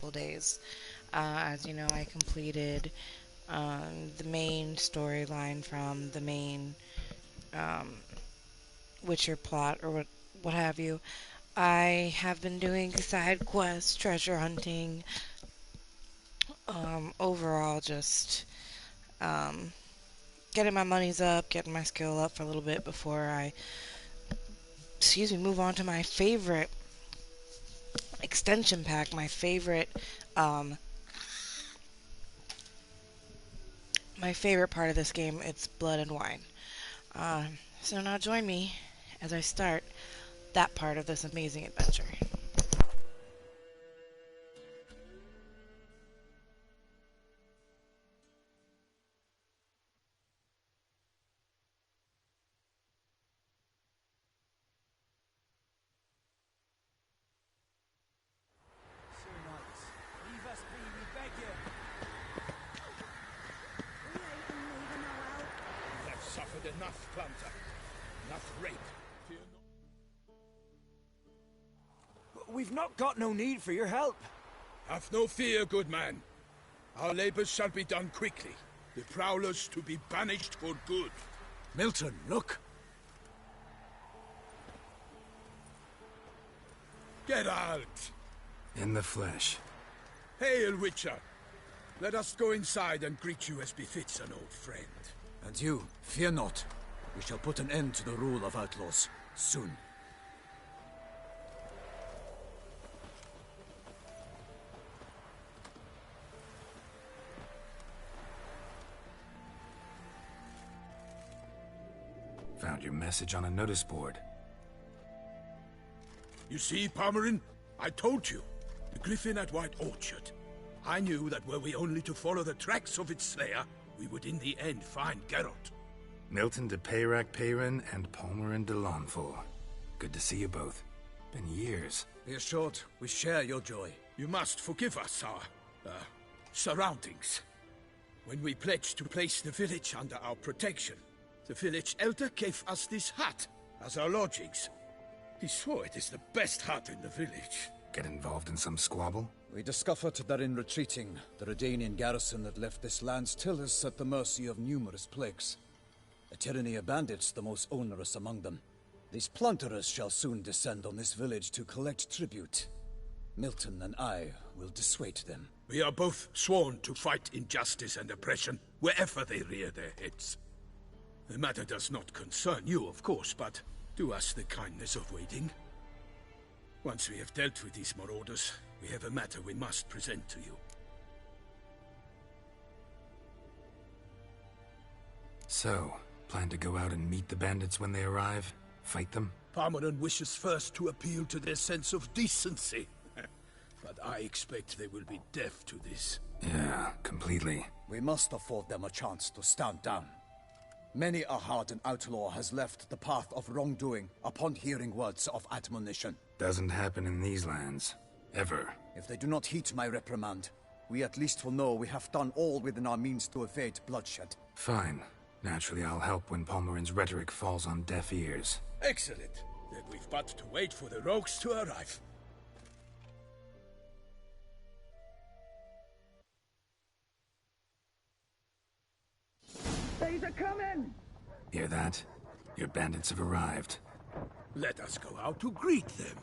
couple days. As you know, I completed the main storyline from the main um, Witcher plot or what have you. I have been doing side quests, treasure hunting, overall just um, getting my monies up, getting my skill up for a little bit before I, move on to extension pack, um, my favorite part of this game. It's Blood and Wine. Uh, so now join me as I start that part of this amazing adventure. Sir Knights, leave us be, we beg you. We have suffered enough plunder, enough rape. Fear We've not got no need for your help. not. Have no fear, good man. Our labors shall be done quickly. The prowlers to be banished for good. Milton, look. Geralt! In the flesh. Hail, Witcher! Let us go inside and greet you as befits an old friend. And you, fear not. We shall put an end to the rule of outlaws, soon. Found your message on a notice board. You see, Palmerin? I told you. The griffin at White Orchard. I knew that were we only to follow the tracks of its slayer, we would in the end find Geralt. Milton de Peyrac Peyran and Palmerin de Launfal. Good to see you both. Been years. Be assured, we share your joy. You must forgive us our, surroundings. When we pledged to place the village under our protection, the village elder gave us this hut as our lodgings. He swore it is the best hut in the village. Get involved in some squabble? We discovered that in retreating, the Redanian garrison that left this land still is at the mercy of numerous plagues. A tyranny of bandits, the most onerous among them. These plunderers shall soon descend on this village to collect tribute. Milton and I will dissuade them. We are both sworn to fight injustice and oppression wherever they rear their heads. The matter does not concern you, of course, but do us the kindness of waiting. Once we have dealt with these marauders, we have a matter we must present to you. So, plan to go out and meet the bandits when they arrive? Fight them? Parmeron wishes first to appeal to their sense of decency. But I expect they will be deaf to this. Yeah, completely. We must afford them a chance to stand down. Many a hardened outlaw has left the path of wrongdoing upon hearing words of admonition. Doesn't happen in these lands. Ever. If they do not heed my reprimand, we at least will know we have done all within our means to evade bloodshed. Fine. Naturally, I'll help when Palmerin's rhetoric falls on deaf ears. Excellent. Then we've but to wait for the rogues to arrive. They's a coming! Hear that? Your bandits have arrived. Let us go out to greet them.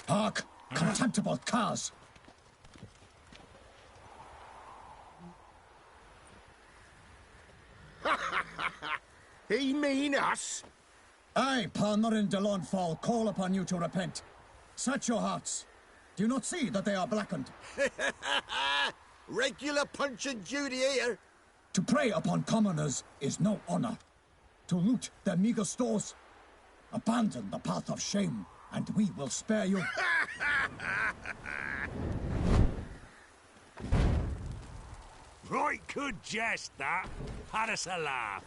Hark! Contemptible curs! He mean us? I, Palmerin de Launfal, call upon you to repent. Set your hearts. Do you not see that they are blackened? Regular Punch and Judy here. To prey upon commoners is no honor. To loot their meager stores, abandon the path of shame and we will spare you. Right good jest, that. Had us a laugh.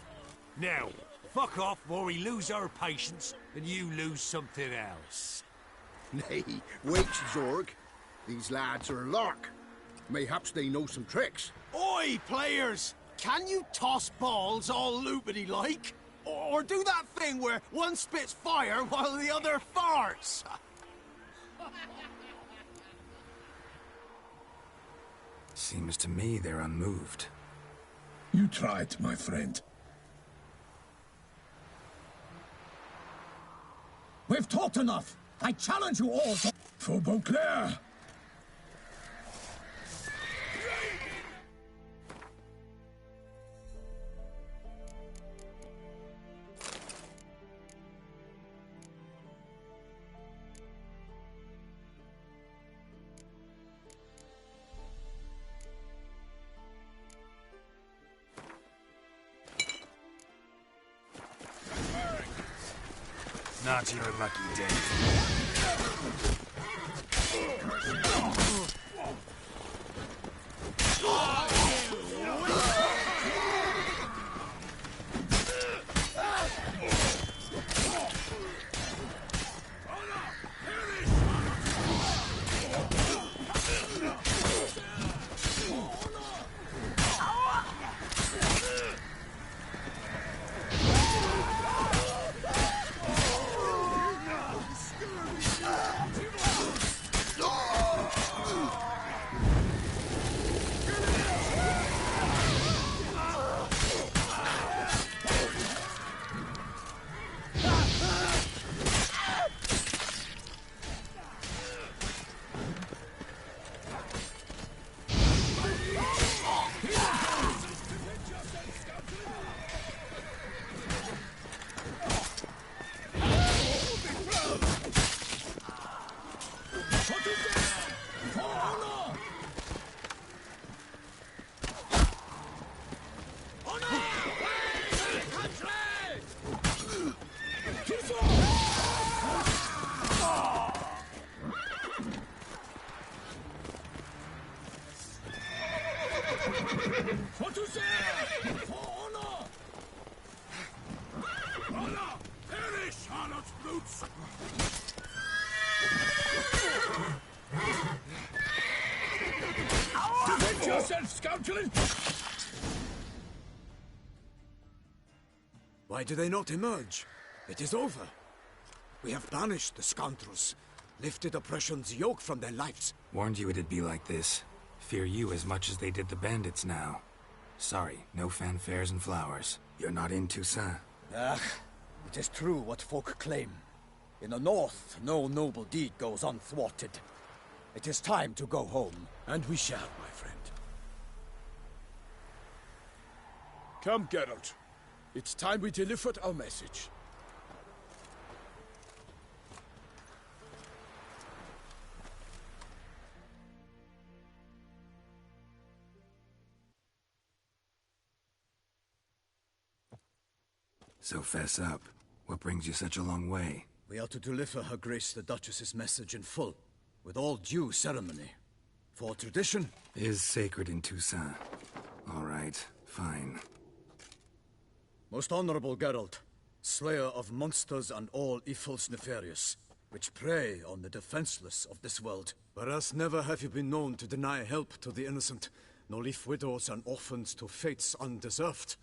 Now, fuck off before we lose our patience and you lose something else. Nay, wait, Zorg. These lads are a lark. Mayhaps they know some tricks. Oi, players! Can you toss balls all loopity-like? Or do that thing where one spits fire while the other farts? Seems to me they're unmoved. You try it, my friend. We've talked enough. I challenge you all to... For Beauclair! Not your lucky day. Why do they not emerge? It is over. We have banished the scoundrels, lifted oppression's yoke from their lives. Warned you it'd be like this. Fear you as much as they did the bandits now. Sorry, no fanfares and flowers. You're not in Toussaint. Ah, it is true what folk claim. In the north, no noble deed goes unthwarted. It is time to go home. And we shall, my friend. Come, Geralt. It's time we delivered our message. So fess up. What brings you such a long way? We are to deliver Her Grace the Duchess's message in full, with all due ceremony. For tradition is sacred in Toussaint. All right, fine. Most honorable Geralt, slayer of monsters and all evils nefarious, which prey on the defenseless of this world. Whereas never have you been known to deny help to the innocent, nor leave widows and orphans to fates undeserved.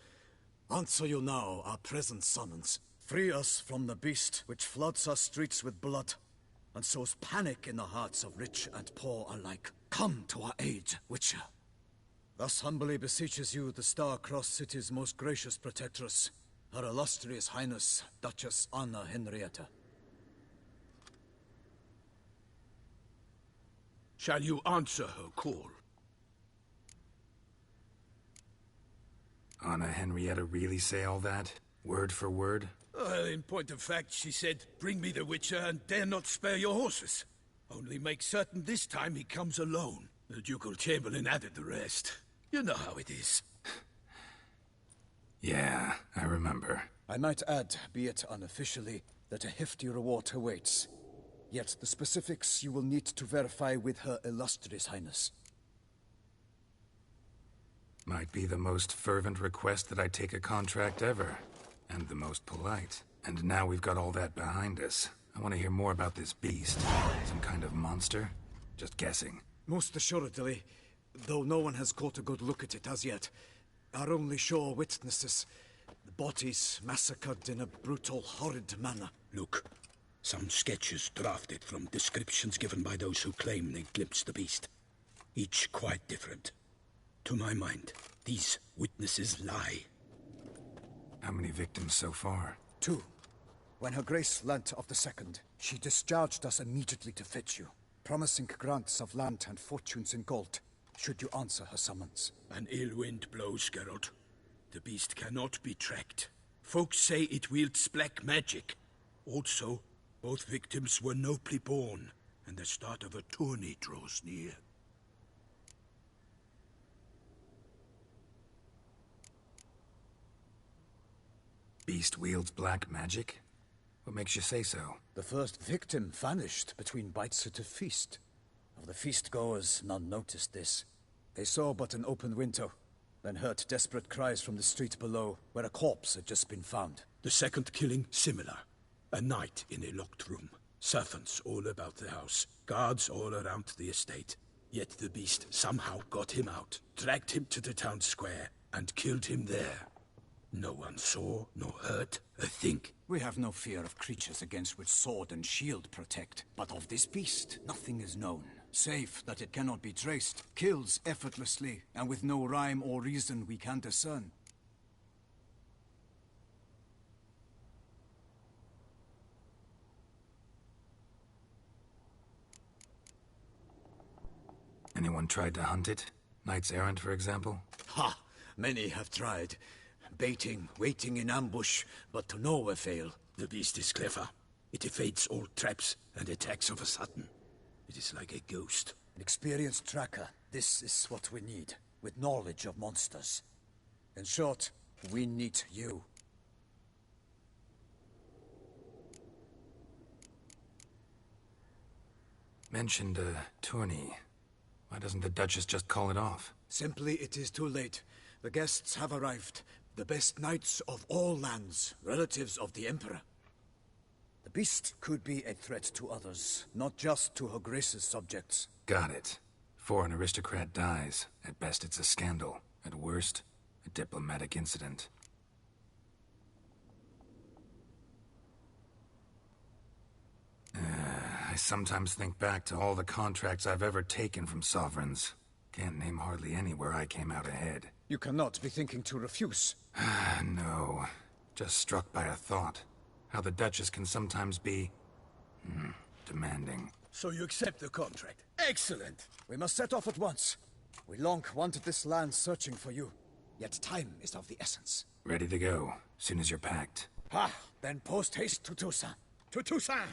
Answer you now our present summons. Free us from the beast which floods our streets with blood, and sows panic in the hearts of rich and poor alike. Come to our aid, Witcher. Thus humbly beseeches you the Star-Crossed City's most gracious protectress, Her Illustrious Highness, Duchess Anna Henrietta. Shall you answer her call? Anna Henrietta really say all that? Word for word? In point of fact, she said, "Bring me the Witcher and dare not spare your horses. Only make certain this time he comes alone." The Ducal Chamberlain added the rest. You know how it is. Yeah, I remember. I might add, be it unofficially, that a hefty reward awaits. Yet the specifics you will need to verify with Her Illustrious Highness. Might be the most fervent request that I take a contract ever. And the most polite. And now we've got all that behind us. I want to hear more about this beast. Some kind of monster? Just guessing. Most assuredly, though no one has caught a good look at it as yet. Our only sure witnesses. The bodies massacred in a brutal, horrid manner. Look, some sketches drafted from descriptions given by those who claim they glimpsed the beast. Each quite different. To my mind, these witnesses lie. How many victims so far? 2. When Her Grace learnt of the second, she discharged us immediately to fetch you, promising grants of land and fortunes in gold, should you answer her summons. An ill wind blows, Geralt. The beast cannot be tracked. Folks say it wields black magic. Also, both victims were nobly born, and the start of a tourney draws near. Beast wields black magic? What makes you say so? The first victim vanished between bites at a feast. Of the feast-goers, none noticed this. They saw but an open window, then heard desperate cries from the street below, where a corpse had just been found. The second killing, similar. A night in a locked room. Servants all about the house. Guards all around the estate. Yet the beast somehow got him out, dragged him to the town square, and killed him there. No one saw nor heard a thing. We have no fear of creatures against which sword and shield protect. But of this beast, nothing is known. Save that it cannot be traced, kills effortlessly, and with no rhyme or reason we can discern. Anyone tried to hunt it? Knights errant, for example? Ha! Many have tried. Baiting, waiting in ambush, but to no avail. The beast is clever. It evades all traps and attacks of a sudden. It is like a ghost. An experienced tracker. This is what we need, with knowledge of monsters. In short, we need you. Mentioned a tourney. Why doesn't the Duchess just call it off? Simply, it is too late. The guests have arrived. The best knights of all lands, relatives of the Emperor. The beast could be a threat to others, not just to Her Grace's subjects. Got it. Before an aristocrat dies, at best it's a scandal. At worst, a diplomatic incident. I sometimes think back to all the contracts I've ever taken from sovereigns. Can't name hardly any where I came out ahead. You cannot be thinking to refuse. No. Just struck by a thought. How the Duchess can sometimes be... demanding. So you accept the contract. Excellent! We must set off at once. We long wanted this land searching for you. Yet time is of the essence. Ready to go, soon as you're packed. Ha! Then post-haste to Toussaint. To Toussaint!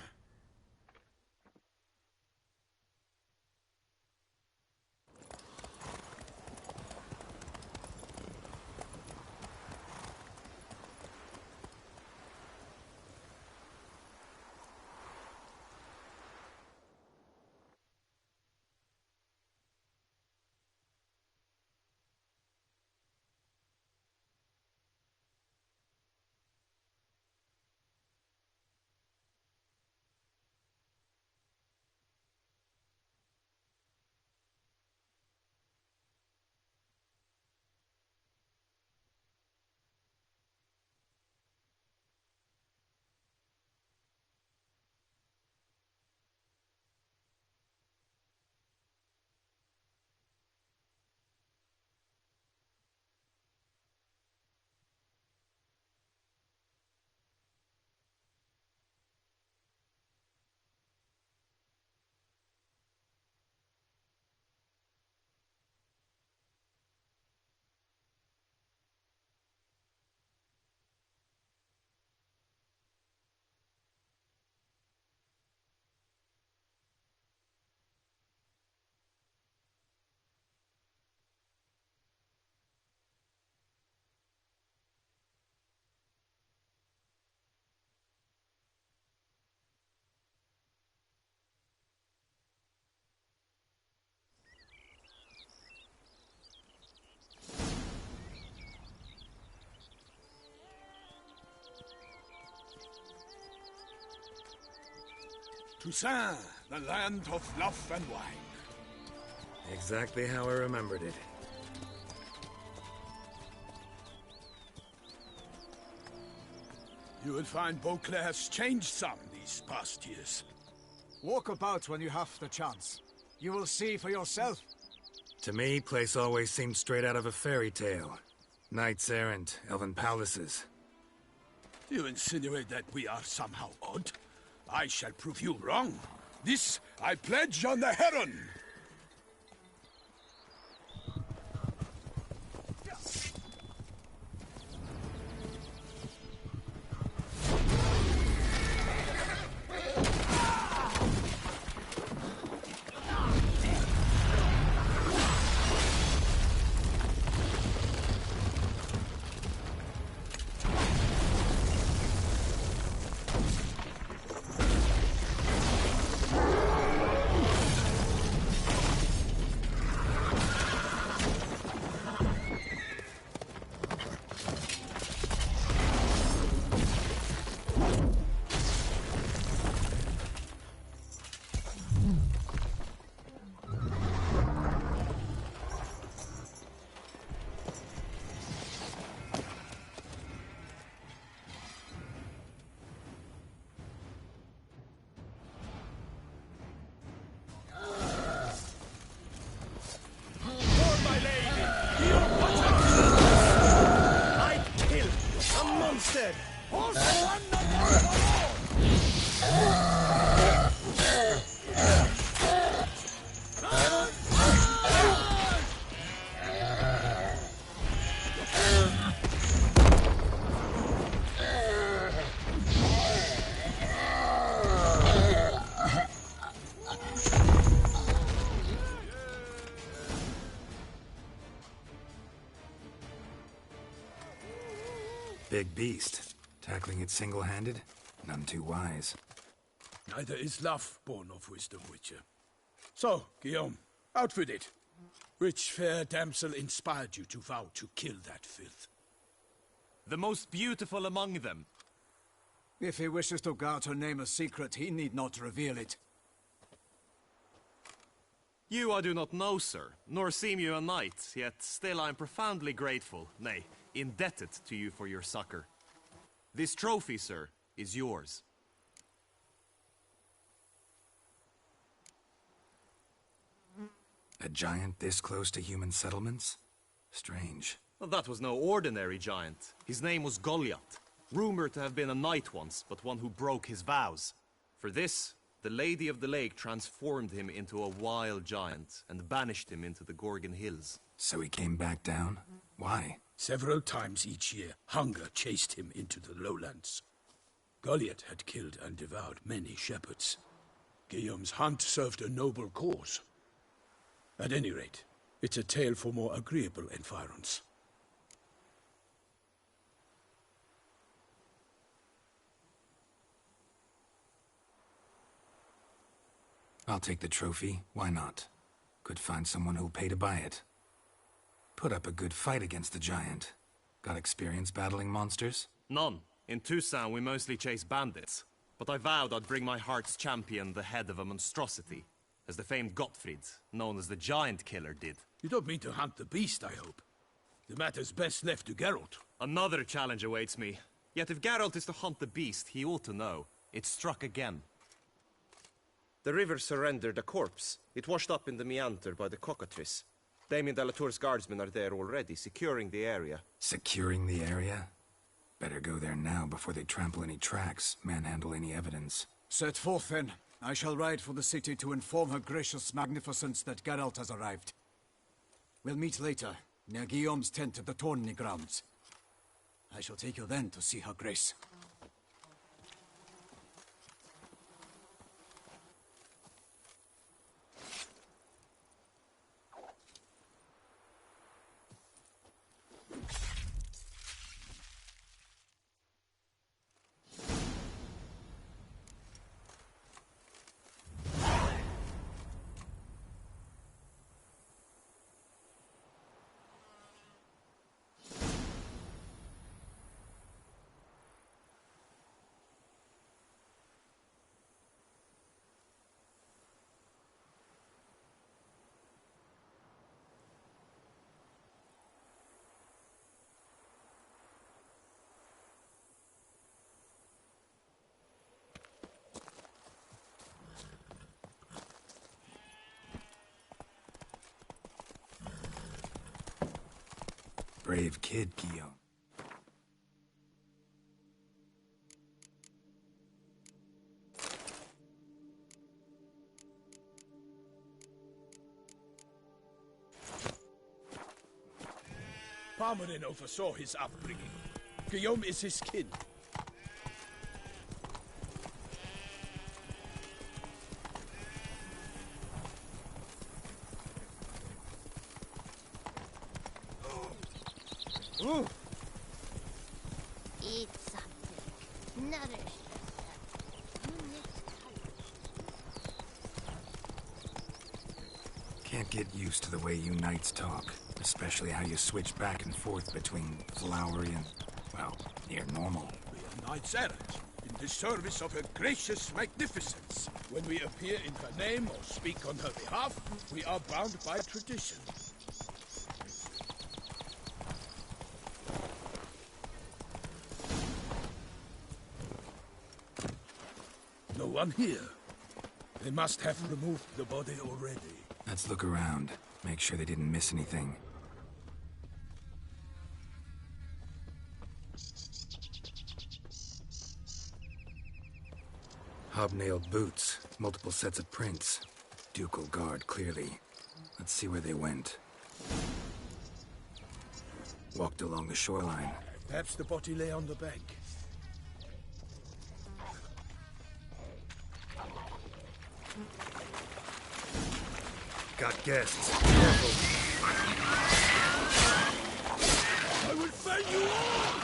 Toussaint, the land of love and wine. Exactly how I remembered it. You will find Beauclair has changed some these past years. Walk about when you have the chance. You will see for yourself. To me, place always seemed straight out of a fairy tale. Knights errant, elven palaces. You insinuate that we are somehow odd? I shall prove you wrong. This I pledge on the Heron! Big beast. Tackling it single-handed? None too wise. Neither is love born of wisdom, Witcher. So, Guillaume, out with it. Which fair damsel inspired you to vow to kill that filth? The most beautiful among them. If he wishes to guard her name a secret, he need not reveal it. You I do not know, sir, nor seem you a knight, yet still I am profoundly grateful, nay, indebted to you for your succor. This trophy, sir, is yours. A giant this close to human settlements? Strange. Well, that was no ordinary giant. His name was Goliath, rumored to have been a knight once, but one who broke his vows. For this, the Lady of the Lake transformed him into a wild giant and banished him into the Gorgon Hills. So he came back down? Why? Several times each year, hunger chased him into the lowlands. Goliath had killed and devoured many shepherds. Guillaume's hunt served a noble cause. At any rate, it's a tale for more agreeable environs. I'll take the trophy. Why not? Could find someone who'll pay to buy it. Put up a good fight against the giant. Got experience battling monsters? None. In Toussaint, we mostly chase bandits. But I vowed I'd bring my heart's champion the head of a monstrosity, as the famed Gottfried, known as the Giant Killer, did. You don't mean to hunt the beast, I hope. The matter's best left to Geralt. Another challenge awaits me. Yet if Geralt is to hunt the beast, he ought to know. It struck again. The river surrendered a corpse. It washed up in the meander by the cockatrice. Damien de la Tour's guardsmen are there already, securing the area. Securing the area? Better go there now before they trample any tracks, manhandle any evidence. Set forth then. I shall ride for the city to inform her gracious magnificence that Geralt has arrived. We'll meet later, near Guillaume's tent at the tourney grounds. I shall take you then to see her grace. brave kid, Guillaume. Parmarin oversaw his upbringing. Guillaume is his kin. Eat something. Nourish Can't get used to the way you knights talk. Especially how you switch back and forth between flowery and, well, near normal. We are knights errant, in the service of her gracious magnificence. When we appear in her name or speak on her behalf, we are bound by tradition. No one here. They must have removed the body already. Let's look around. Make sure they didn't miss anything. Hobnailed boots, multiple sets of prints. Ducal guard, clearly. Let's see where they went. Walked along the shoreline. Perhaps the body lay on the bank. Got guests. Careful. I will fell you all!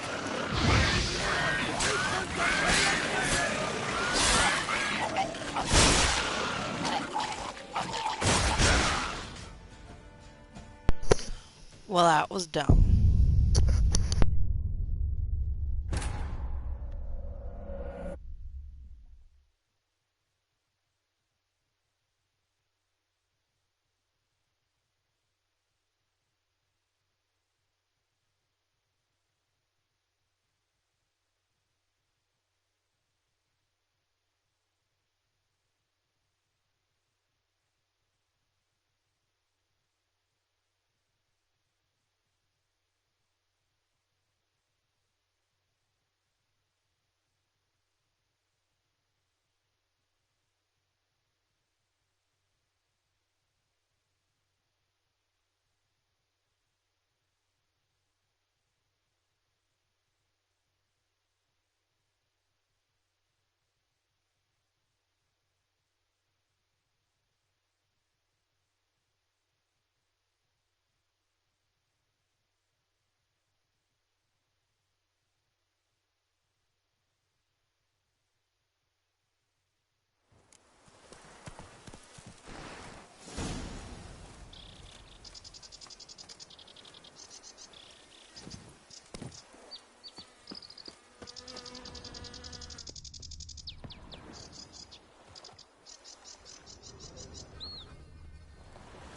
Well, that was dumb.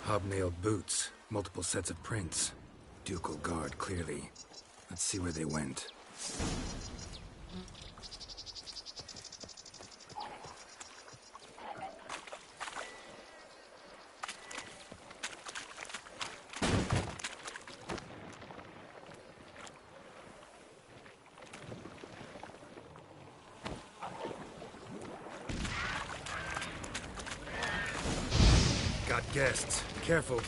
Hobnailed boots, multiple sets of prints. Ducal guard, clearly. Let's see where they went. Got guests. Careful.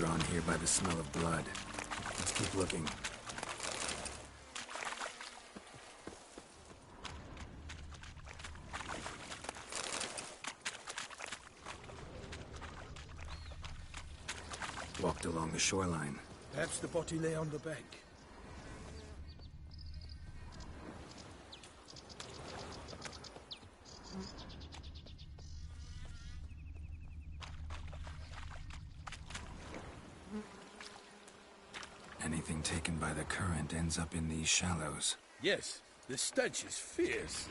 Drawn here by the smell of blood. Let's keep looking. Walked along the shoreline. Perhaps the body lay on the bank. Anything taken by the current ends up in these shallows. Yes, the stench is fierce.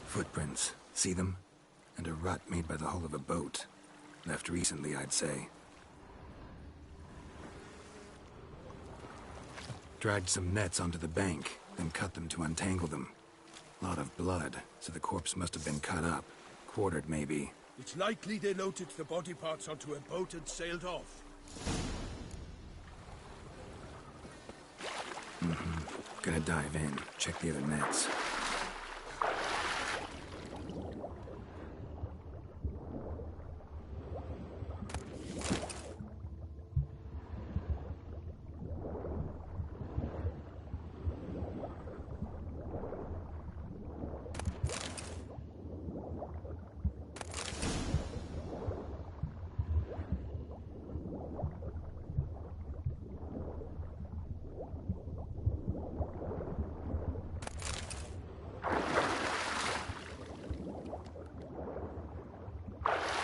Footprints. See them? And a rut made by the hull of a boat. Left recently, I'd say. Dragged some nets onto the bank, then cut them to untangle them. Lot of blood, so the corpse must have been cut up. Quartered, maybe. It's likely they loaded the body parts onto a boat and sailed off. Gonna dive in, check the other nets.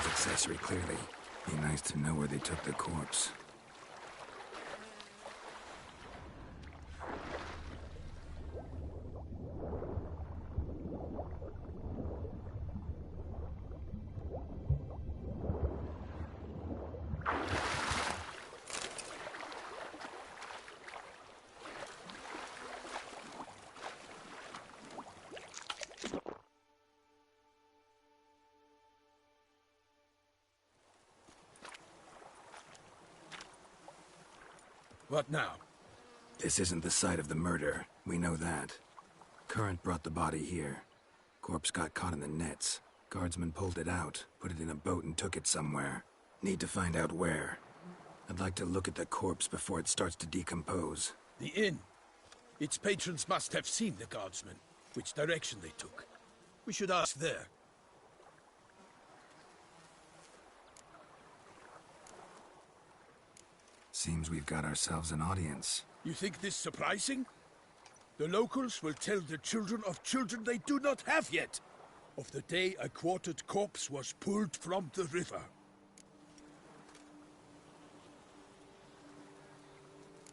Accessory, clearly. Be nice to know where they took the corpse. What now? This isn't the site of the murder. We know that. Current brought the body here. Corpse got caught in the nets. Guardsmen pulled it out, put it in a boat and took it somewhere. Need to find out where. I'd like to look at the corpse before it starts to decompose. The inn. Its patrons must have seen the guardsmen, which direction they took. We should ask there. Seems we've got ourselves an audience. You think this surprising? The locals will tell the children of children they do not have yet, of the day a quartered corpse was pulled from the river.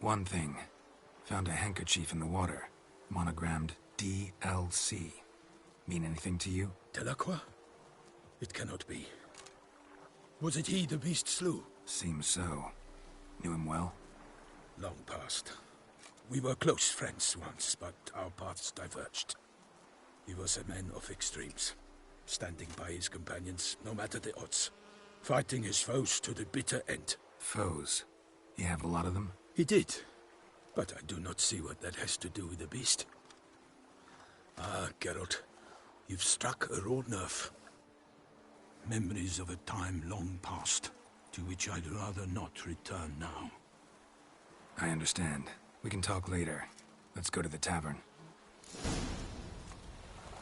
One thing. Found a handkerchief in the water. Monogrammed DLC. Mean anything to you? Delacroix? It cannot be. Was it he the beast slew? Seems so. Knew him well? Long past. We were close friends once, but our paths diverged. He was a man of extremes, standing by his companions, no matter the odds. Fighting his foes to the bitter end. Foes? You have a lot of them? He did, but I do not see what that has to do with the beast. Ah, Geralt, you've struck a raw nerve. Memories of a time long past, to which I'd rather not return now. I understand. We can talk later. Let's go to the tavern.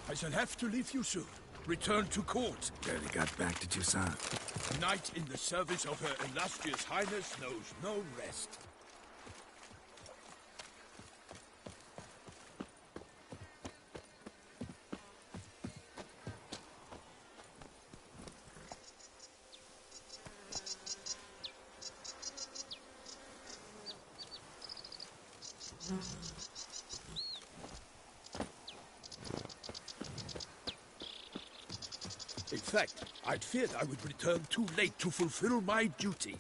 I shall have to leave you soon. Return to court. Barely got back to Toussaint. Knight in the service of Her Illustrious Highness knows no rest. In fact, I'd feared I would return too late to fulfill my duty.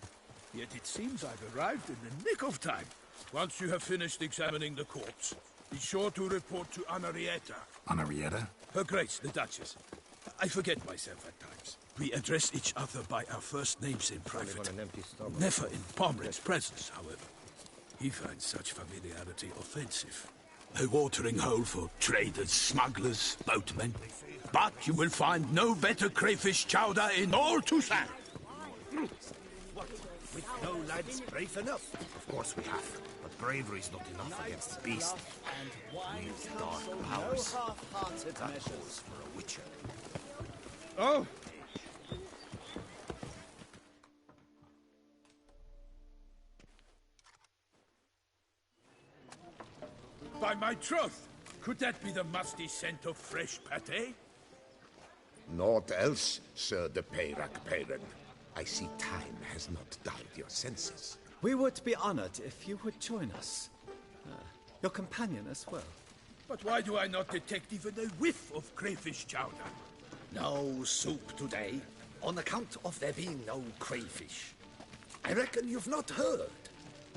Yet it seems I've arrived in the nick of time. Once you have finished examining the corpse, be sure to report to Anarietta. Anarietta? Her Grace, the Duchess. I forget myself at times. We address each other by our first names in private. Never in Pomrin's presence, however. He finds such familiarity offensive. A watering hole for traders, smugglers, boatmen. But you will find no better crayfish chowder in all Toussaint. With no lads brave enough? Of course we have. But bravery's not enough against the beast. We use dark powers. That calls for a witcher. Oh! By my troth, could that be the musty scent of fresh pâté? Naught else, Sir de Peyrac Peyran. I see time has not dulled your senses. We would be honored if you would join us. Your companion as well. But why do I not detect even a whiff of crayfish chowder? No soup today, on account of there being no crayfish. I reckon you've not heard,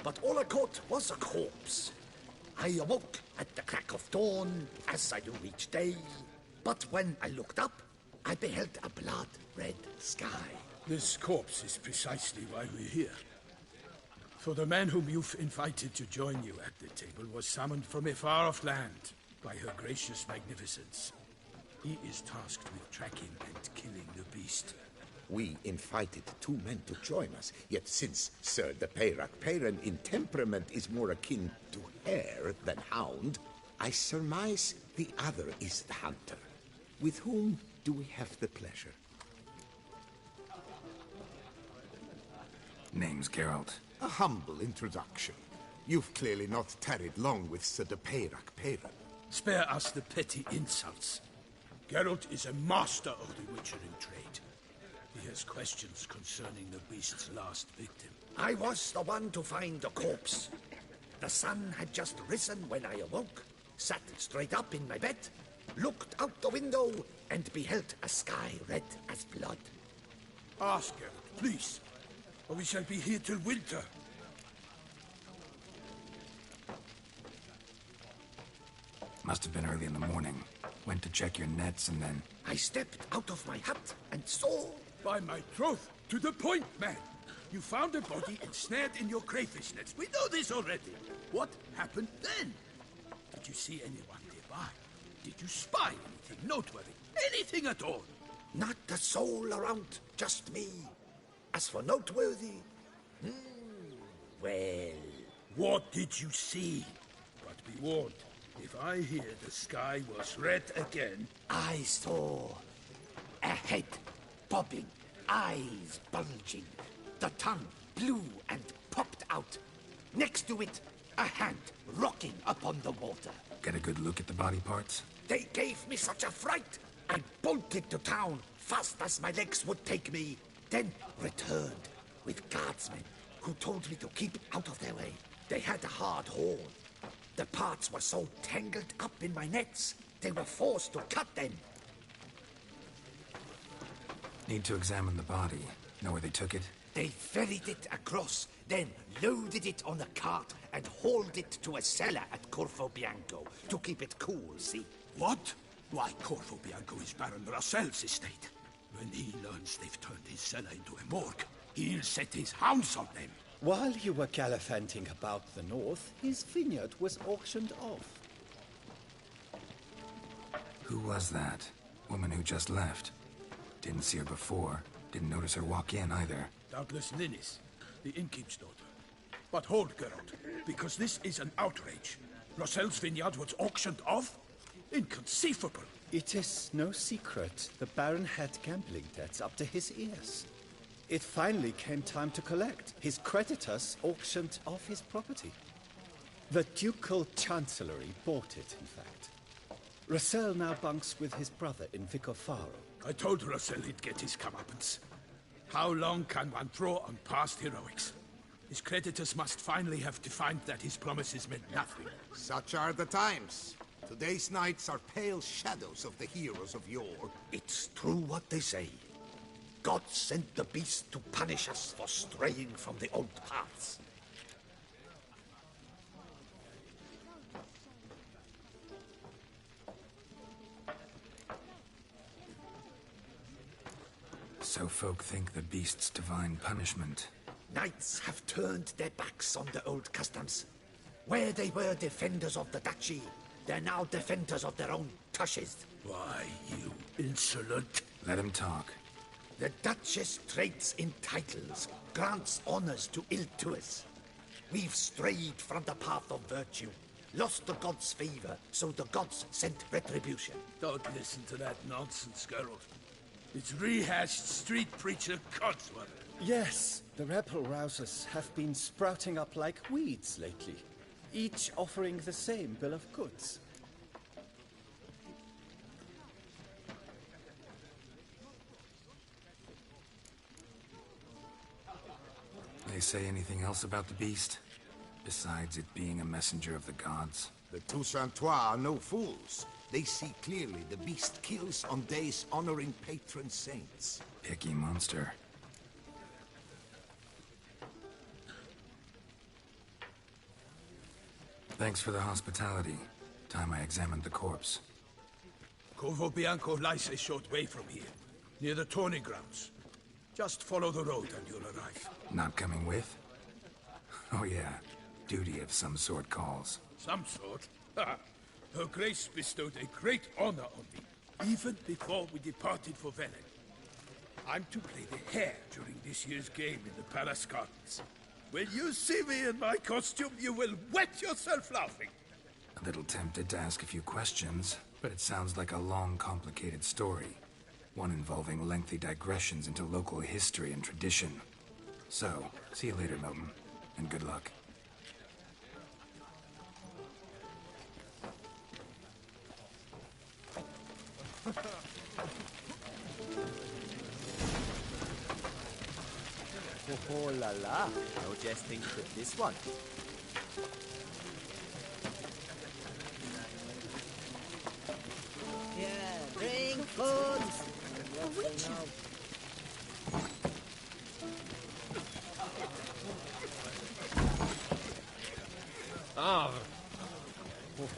but all I caught was a corpse. I awoke at the crack of dawn, as I do each day, but when I looked up, I beheld a blood-red sky. This corpse is precisely why we're here. For the man whom you've invited to join you at the table was summoned from a far-off land by her gracious magnificence. He is tasked with tracking and killing the beast. We invited 2 men to join us, yet since Sir de Peyrac Peyran in temperament is more akin to hare than hound, I surmise the other is the hunter. With whom do we have the pleasure? Name's Geralt. A humble introduction. You've clearly not tarried long with Sir de Peyrac Peyran. Spare us the petty insults. Geralt is a master of the witchering trade. He has questions concerning the beast's last victim. I was the one to find the corpse. The sun had just risen when I awoke, sat straight up in my bed, looked out the window, and beheld a sky red as blood. Ask Geralt, please, or we shall be here till winter. Must have been early in the morning. Went to check your nets and then... I stepped out of my hut and saw... By my troth, to the point, man. You found a body ensnared in your crayfish nets. We know this already. What happened then? Did you see anyone nearby? Did you spy anything noteworthy? Anything at all? Not a soul around, just me. As for noteworthy... well... What did you see? But be warned, if I hear the sky was red again... I saw a head bobbing, eyes bulging, the tongue blue and popped out. Next to it, a hand rocking upon the water. Get a good look at the body parts? They gave me such a fright. I bolted to town fast as my legs would take me, then returned with guardsmen who told me to keep out of their way. They had a hard haul. The parts were so tangled up in my nets, they were forced to cut them. Need to examine the body. Know where they took it? They ferried it across, then loaded it on a cart and hauled it to a cellar at Corvo Bianco to keep it cool, see? What? Why, Corvo Bianco is Baron Rossel's estate. When he learns they've turned his cellar into a morgue, he'll set his hounds on them. While you were gallivanting about the north, his vineyard was auctioned off. Who was that? Woman who just left. Didn't see her before. Didn't notice her walk in either. Doubtless Ninnis, the innkeep's daughter. But hold, Geralt, because this is an outrage. Rossel's vineyard was auctioned off? Inconceivable. It is no secret the Baron had gambling debts up to his ears. It finally came time to collect. His creditors auctioned off his property. The Ducal Chancellery bought it, in fact. Rossel now bunks with his brother in Vicofaro. I told Rossel he'd get his comeuppance. How long can one draw on past heroics? His creditors must finally have defined that his promises meant nothing. Such are the times. Today's knights are pale shadows of the heroes of yore. It's true what they say. God sent the beast to punish us for straying from the old paths. So folk think the beast's divine punishment. Knights have turned their backs on the old customs. Where they were defenders of the duchy, They're now defenders of their own tushes. Why, you insolent... Let him talk. The Duchess trades in titles, grants honors to ill-doers. We've strayed from the path of virtue, lost the gods' favor, so the gods sent retribution. Don't listen to that nonsense, Geralt. It's rehashed street preacher codswallop. Yes, the rebel rousers have been sprouting up like weeds lately, each offering the same bill of goods. They say anything else about the beast? Besides it being a messenger of the gods? The Toussaintois are no fools. They see clearly the beast kills on days honoring patron saints. Picky monster. Thanks for the hospitality. Time I examined the corpse. Corvo Bianco lies a short way from here, near the tourney grounds. Just follow the road and you'll arrive. Not coming with? Oh yeah, duty of some sort calls. Some sort? Ha! Her Grace bestowed a great honor on me, even before we departed for Velen. I'm to play the hare during this year's game in the Palace Gardens. When you see me in my costume, you will wet yourself laughing. A little tempted to ask a few questions, but it sounds like a long, complicated story. One involving lengthy digressions into local history and tradition. So, see you later, Milton, and good luck. Oh la la, no jesting with this one. Yeah, bring food. A witcher. Ah.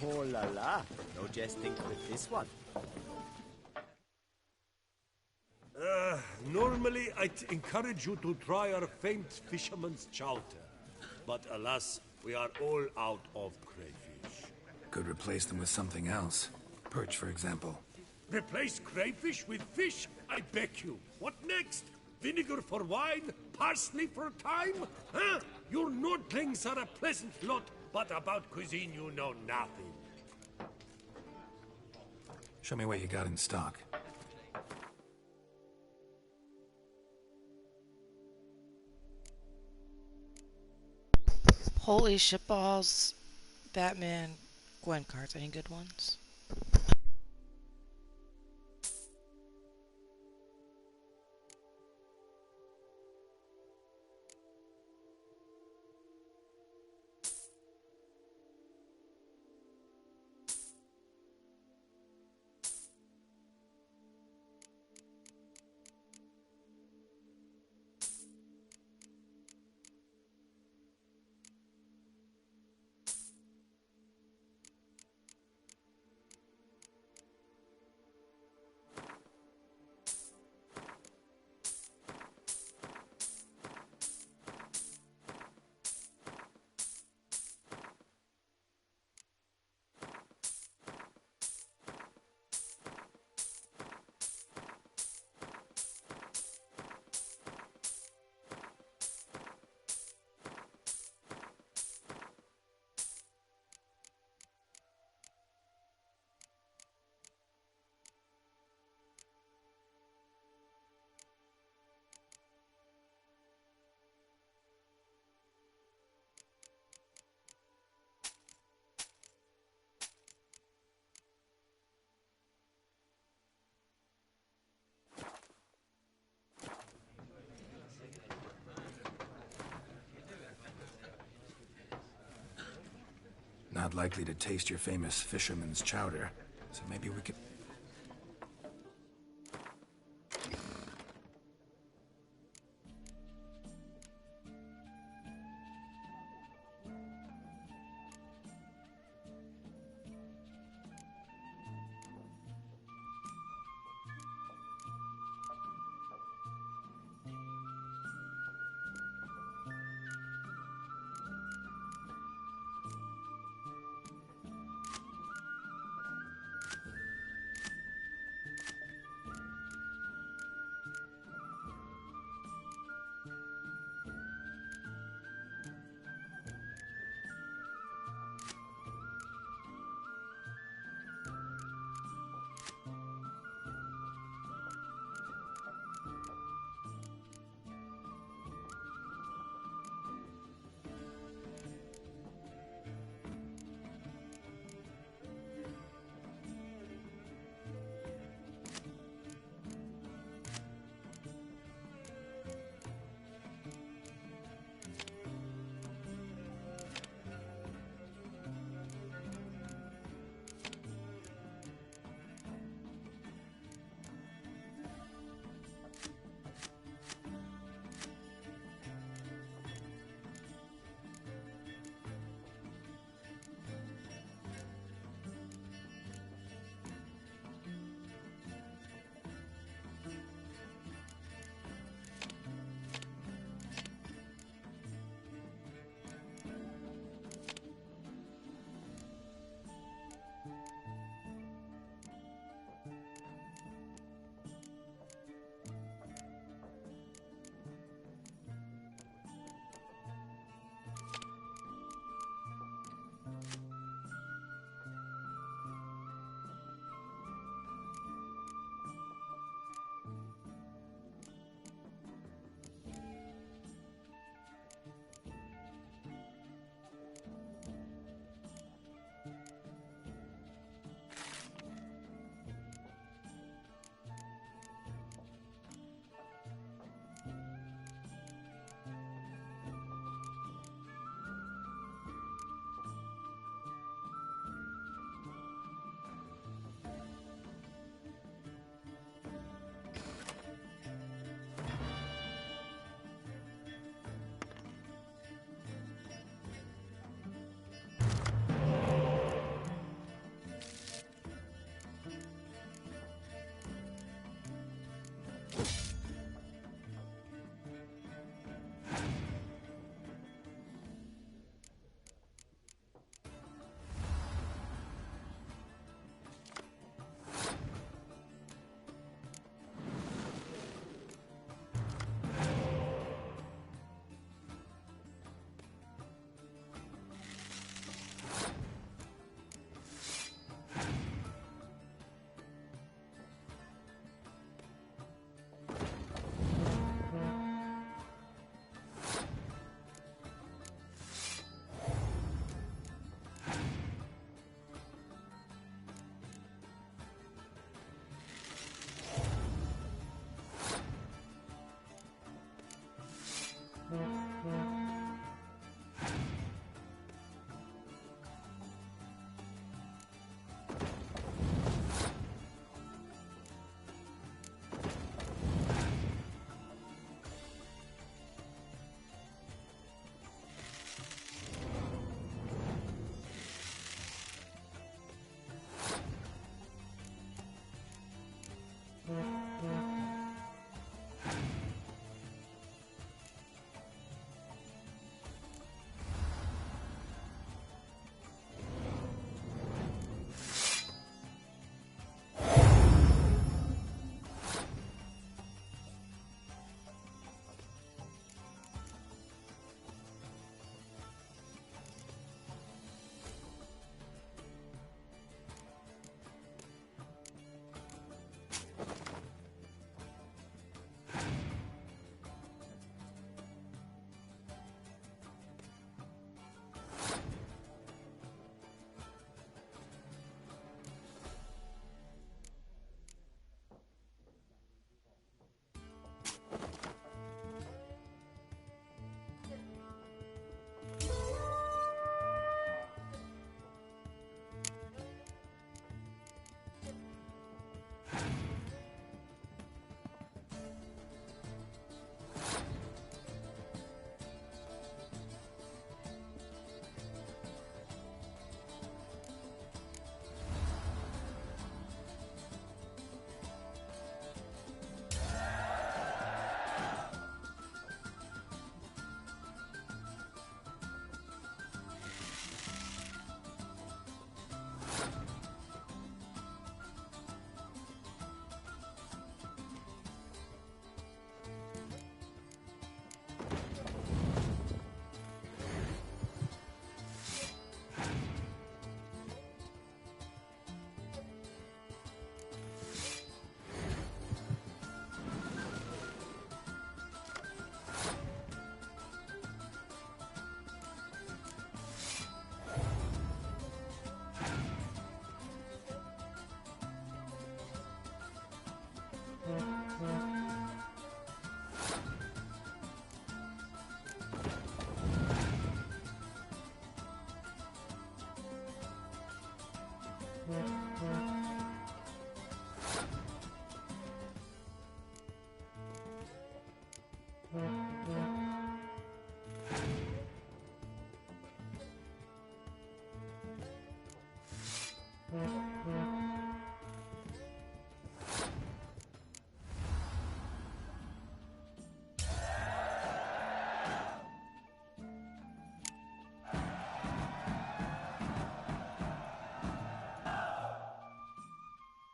Oh la la, no jesting with this one. Normally, I'd encourage you to try our famed fisherman's chowder. But alas, we are all out of crayfish. Could replace them with something else. Perch, for example. Replace crayfish with fish? I beg you. What next? Vinegar for wine? Parsley for thyme? Huh? Your Nordlings are a pleasant lot, but about cuisine you know nothing. Show me what you got in stock. Holy shitballs. Batman Gwen cards. Any good ones? Not likely to taste your famous fisherman's chowder, so maybe we could...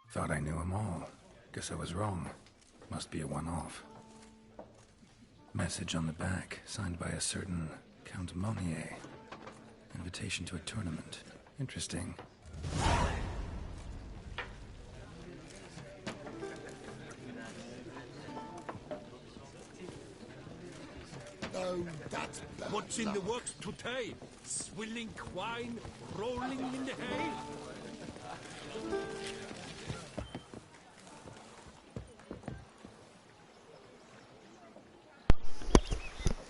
Thought I knew them all. Guess I was wrong. Must be a one-off. Message on the back, signed by a certain Count Monnier. Invitation to a tournament. Interesting. Oh, that's bad What's in the luck. works today? Swilling wine, rolling in the hay?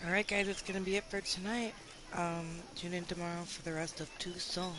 Alright guys, that's gonna be it for tonight. Tune in tomorrow for the rest of Toussaint.